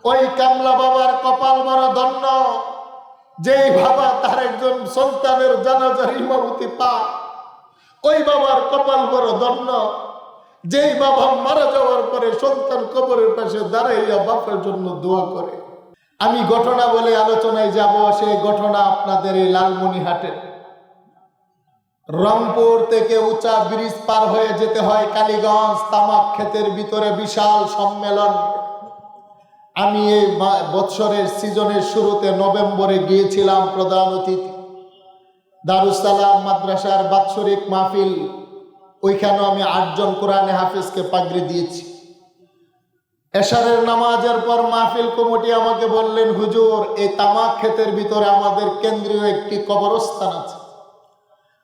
ওই কামলা বাবার কপাল বড় ধন্য, যেই বাবা তার একজন সন্তানের জানাজার ইমামতি পায়, ওই বাবার কপাল বড় ধন্য, যেই বাবা মারা যাওয়ার পরে সন্তান কবরের পাশে দাঁড়াইয়া বাপের জন্য দোয়া করে। আমি ঘটনা বলে আলোচনায় যাব। সেই ঘটনা আপনাদের এই লালমনিরহাটের রংপুর থেকে উঁচা ব্রিজ পার হয়ে যেতে হয় কালীগঞ্জ, তামাক ক্ষেতের ভিতরে বিশাল সম্মেলন। আমি এই বৎসরের সিজনের শুরুতে নভেম্বরে গিয়েছিলাম প্রধান অতিথি, দারুস সালাম মাদ্রাসার বাৎসরিক মাহফিল। ওইখানে আমি 8 জন কোরআনে হাফেজকে পাগড়ি দিয়েছি। এশারের নামাজের পর মাহফিল কমিটি আমাকে বললেন, হুজুর, এই তামাক ক্ষেতের ভিতরে আমাদের কেন্দ্রীয় একটি কবরস্থান আছে,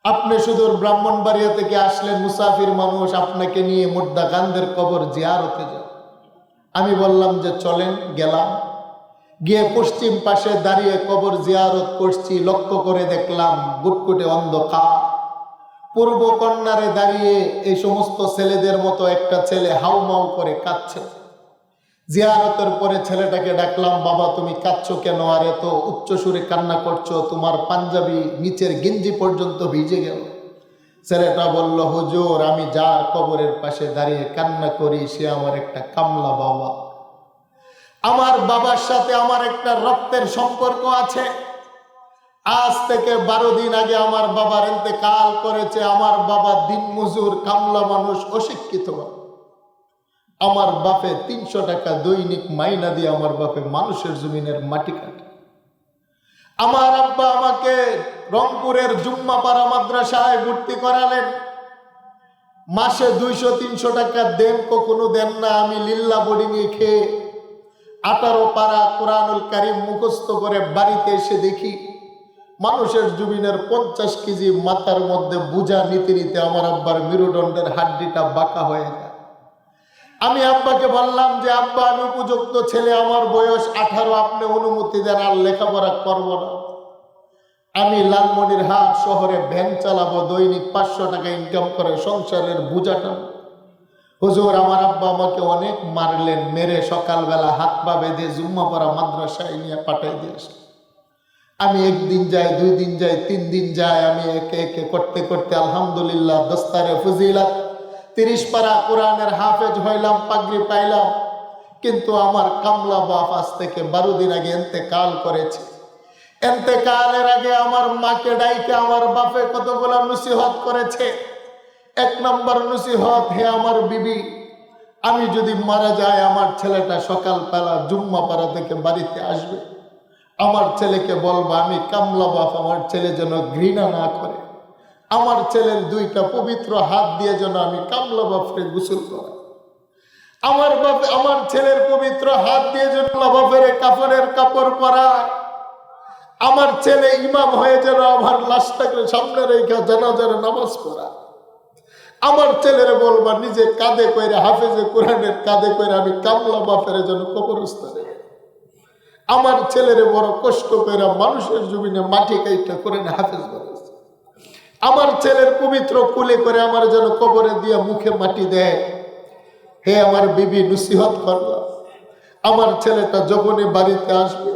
আপনি সুদূর ব্রাহ্মণবাড়িয়া থেকে আসলেন, মুসাফির মানুষ, আপনাকে নিয়ে মুর্দা গান্ধের কবর জিয়ারতে যাও। আমি বললাম যে চলেন। গেলাম, গিয়ে পশ্চিম পাশে দাঁড়িয়ে কবর জিয়ারত করছি। লক্ষ্য করে দেখলাম গুটকুটে অন্ধকার। পূর্ব কর্নারে দাঁড়িয়ে এই সমস্ত ছেলেদের মতো একটা ছেলে হাউমাউ করে কাঁদছে। জিয়ারতের পরে ছেলেটাকে ডাকলাম, বাবা তুমি কাঁদছো কেন, আর এত উচ্চ সুরে কান্না করছো, তোমার পাঞ্জাবি নিচের গেঞ্জি পর্যন্ত ভিজে গেল। ছেলেটা বলল, হুজুর, আমি যার কবরের পাশে দাঁড়িয়ে কান্না করি সে আমার একটা কামলা বাবা। আমার বাবার সাথে আমার একটা রক্তের সম্পর্ক আছে। আজ থেকে 12 দিন আগে আমার বাবার ইন্তেকাল করেছে। আমার বাবা দিনমজুর, কামলা মানুষ, অশিক্ষিত। আমার বাপে 300 টাকা দৈনিক মাইনা দিয়ে আমার বাপে মানুষের জমিনের মাটি কাটে। আমার আব্বা আমাকে রংপুরের জুম্মাপাড়া মাদ্রাসায় ভর্তি করালেন। মাসে 200-300 টাকা দেন, কখনো দেন না। আমি লিল্লা বোর্ডিংয়ে খেয়ে 18 পারা কোরআনুল কারীম মুখস্থ করে বাড়িতে এসে দেখি মানুষের জমিনের 50 কেজি মাথার মধ্যে বোঝা নিতে নিতে আমার আব্বার মেরুদণ্ডের হাড্ডিটা বাঁকা হয়ে যায়। আমি আব্বাকে বললাম যে আব্বা, আমি উপযুক্ত ছেলে, আমার বয়স 18, আপনি অনুমতি দেন, আর লেখাপড়া করবো না। আমি লালমনিরহাট শহরে ভ্যান চালাবো, দৈনিক 500 টাকা ইনকাম করে সংসারের বোঝাটা। হুজুর, আমার আব্বা আমাকে অনেক মারলেন, মেরে সকালবেলা হাত পা বেঁধে জুম্মাপাড়া মাদ্রাসায় নিয়ে পাঠাই দিয়েছে। আমি 1 দিন যাই, 2 দিন যাই, 3 দিন যাই। আমি একে একে করতে করতে আলহামদুলিল্লাহ দস্তারে ফজিলাত 30 পারা কোরআনের হাফেজ হইলাম, পাগড়ি পাইলাম। কিন্তু আমার কামলা বাপ আজ থেকে 12 দিন আগে ইন্তেকাল করেছে। ইন্তেকালের আগে আমার মাকে ডাইকে আমার বাপে কতগুলো নসিহত করেছে। 1 নম্বর নসিহত, হে আমার বিবি, আমি যদি মারা যাই আমার ছেলেটা সকালবেলা জুম্মাপাড়া থেকে বাড়িতে আসবে। আমার ছেলেকে বলবা আমি কামলা বাপ, আমার ছেলে যেন ঘৃণা না করে। আমার ছেলের 2টা পবিত্র হাত দিয়ে যেন আমি কামলা বাপকে গোসল করা। আমার ছেলের পবিত্র হাত দিয়ে যেন বাপের কাফনের কাপড় পরায়। আমার ছেলে ইমাম হয়ে যেন আমার লাশটাকে সামনে রেখে জানাজার নামাজ পড়া। আমার ছেলের বলবা নিজে কাঁধে কইরা, হাফেজে কোরআনের কাঁধে কইরা আমি কামলা বাপের যেন কবরস্থানে। আমার ছেলের বড় কষ্ট কইরা মানুষের জমিনে মাটি কাইটা করে হাফেজ বানাইছে। আমার ছেলের পবিত্র কুলে করে আমার যেন কবরে দিয়ে মুখে মাটি দেয়। হে আমার বিবি, নসিহত করলাম, আমার ছেলেটা যখনই বাড়িতে আসবে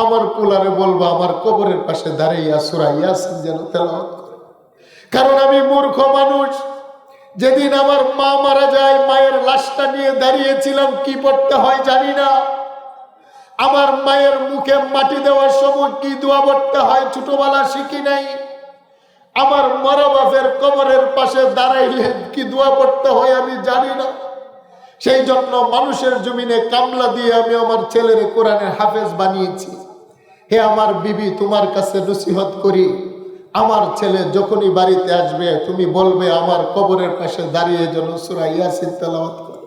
আমার পোলারে বলবো আমার কবরের পাশে দাঁড়িয়ে সূরা ইয়াসিন যেন তেলাওয়াত করে। কারণ আমি মূর্খ মানুষ। যেদিন আমার মা মারা যায়, মায়ের লাশটা নিয়ে দাঁড়িয়েছিলাম, কি পড়তে হয় জানি না। আমার মায়ের মুখে মাটি দেওয়ার সময় কি দোয়া পড়তে হয় ছোটবেলা শিখি নাই। আমার মরা বাপের কবরের পাশে দাঁড়াইলে কি দোয়া পড়তে হয় আমি জানি না। সেই জন্য মানুষের জমিনে কামলা দিয়ে আমি আমার ছেলের কোরআনের হাফেজ বানিয়েছি। হে আমার বিবি, তোমার কাছে নসিহত করি, আমার ছেলে যখনই বাড়িতে আসবে তুমি বলবে আমার কবরের পাশে দাঁড়িয়ে যেন সূরা ইয়াসিন তেলাওয়াত করে।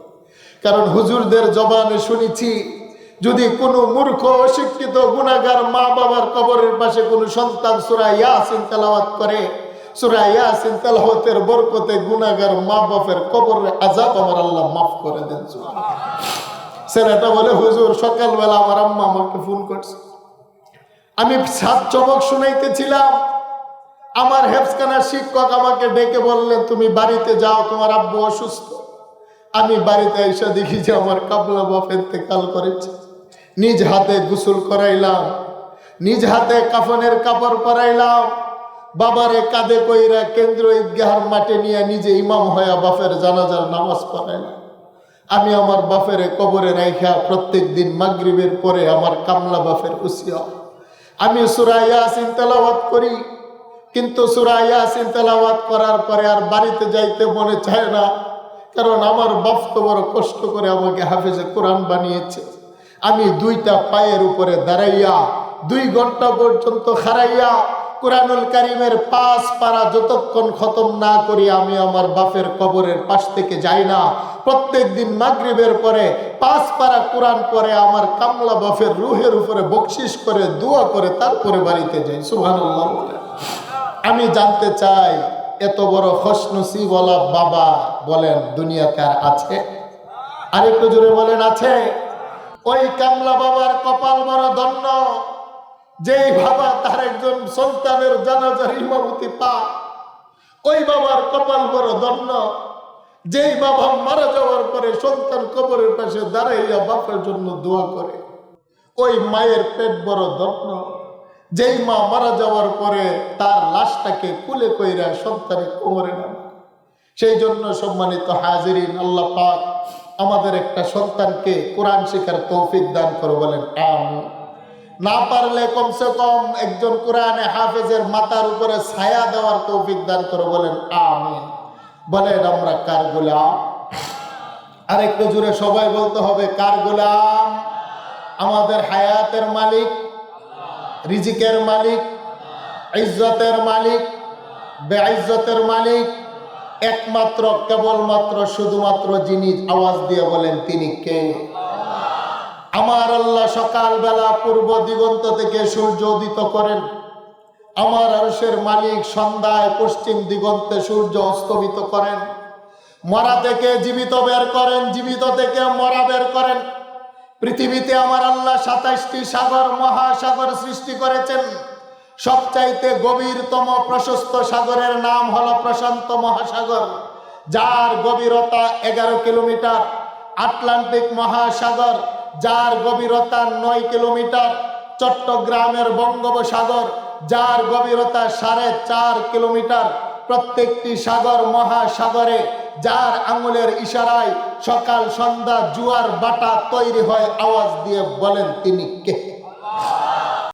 কারণ হুজুরদের জবানে শুনেছি, যদি কোনো মূর্খ অশিক্ষিত গুনাহগার মা বাবার কবরের পাশে কোনো সন্তান সূরা ইয়াসিন তেলাওয়াত করে, সূরা ইয়াসিন তেলাওয়াতের বরকতে গুনাহগার মা বাপের কবরের আযাব আমার আল্লাহ মাফ করে দেন। ছেলেটা বলে, হুজুর, সকালবেলা আমার আম্মা আমাকে ফোন করছে, আমি সাত চমক শুনাইতেছিলাম। আমার হেফজখানার শিক্ষক আমাকে ডেকে বললেন, তুমি বাড়িতে যাও, তোমার আব্বু অসুস্থ। আমি বাড়িতে এসে দেখি যে আমার কাবলা বাপ ইন্তেকাল করেছে। নিজ হাতে গোসল করাইলাম, নিজ হাতে কাফনের কাপড় পরাইলাম, বাবারে কাঁধে কইরা কেন্দ্র ঈদগাহর মাঠে নিয়ে নিজে ইমাম হইয়া বাপের জানাজার নামাজ পড়াইলাম। আমি আমার বাপের কবরে রাইখা প্রত্যেক দিন মাগরিবের পরে আমার কামলা বাপের উসিয়া আমি সূরা ইয়াসিন তেলাওয়াত করি। কিন্তু সূরা ইয়াসিন তেলাওয়াত করার পরে আর বাড়িতে যাইতে মনে চায় না, কারণ আমার বাপ তো বড় কষ্ট করে আমাকে হাফেজে কোরআন বানিয়েছে। আমি দুইটা পায়ের উপরে দাঁড়াইয়া 2 ঘন্টা পর্যন্ত খাড়াইয়া কুরআনুল কারীমের 5 পারা যতক্ষণ খতম না করি আমি আমার বাপের কবরের পাশ থেকে যাই না। প্রত্যেক দিন মাগরিবের পরে 5 পারা কোরআন পড়ে আমার কামলা বাপের রুহের উপরে বকশিশ করে দোয়া করে তারপরে বাড়িতে যাই। সুবহানাল্লাহ। আমি জানতে চাই, এত বড় খুশনসিবওয়ালা বাবা বলেন দুনিয়াতে আর আছে? আরেকটু জোরে বলেন, আছে? ওই কামলা বাবার কপাল বড় ধন্য, যেই বাবা তার একজন সন্তানের জানাজার ইমামতি পায়। ওই বাবার কপাল বড় ধন্য, যেই বাবা মারা যাওয়ার পরে সন্তান কবরের পাশে দাঁড়াইয়া বাপের জন্য দোয়া করে। ওই মায়ের পেট বড় ধন্য, যেই মা মারা যাওয়ার পরে তার লাশটাকে কুলে কইরা সন্তানের কোমরে নামে। সেই জন্য সম্মানিত হাজিরিন, আল্লাহ পাক আমাদের একটা সন্তানকে কোরআন শেখার তৌফিক দান করে, বলেন আমিন। না পারলে কমসে কম একজন কোরআনে হাফেজের মাথার উপরে ছায়া দেওয়ার তৌফিক দান করে, বলেন আমিন। বলেন আমরা কার গোলাম? আরেকটু জোরে সবাই বলতে হবে, কার গোলাম? আমাদের হায়াতের মালিক, রিজিকের মালিক, ইজ্জতের মালিক, বেইজ্জতের মালিক একমাত্র কেবলমাত্র শুধুমাত্র যিনি, আওয়াজ দিয়ে বলেন তিনি কে? আমার আল্লাহ সকালবেলা পূর্ব দিগন্ত থেকে সূর্য উদিত করেন। আমার আরশের মালিক সন্ধ্যায় পশ্চিম দিগন্তে সূর্য অস্তমিত করেন। মরা থেকে জীবিত বের করেন, জীবিত থেকে মরা বের করেন। পৃথিবীতে আমার আল্লাহ 27টি সাগর মহাসাগর সৃষ্টি করেছেন। সবচাইতে গভীরতম প্রশস্ত সাগরের নাম হলো প্রশান্ত মহাসাগর, যার গভীরতা 11 কিলোমিটার। আটলান্টিক মহাসাগর, যার গভীরতা 9 কিলোমিটার। চট্টগ্রামের বঙ্গোপসাগর, যার গভীরতা 4.5 কিলোমিটার। প্রত্যেকটি সাগর মহাসাগরে যার আঙুলের ইশারায় সকাল সন্ধ্যা জোয়ার বাটা তৈরি হয়, আওয়াজ দিয়ে বলেন তিনি কে?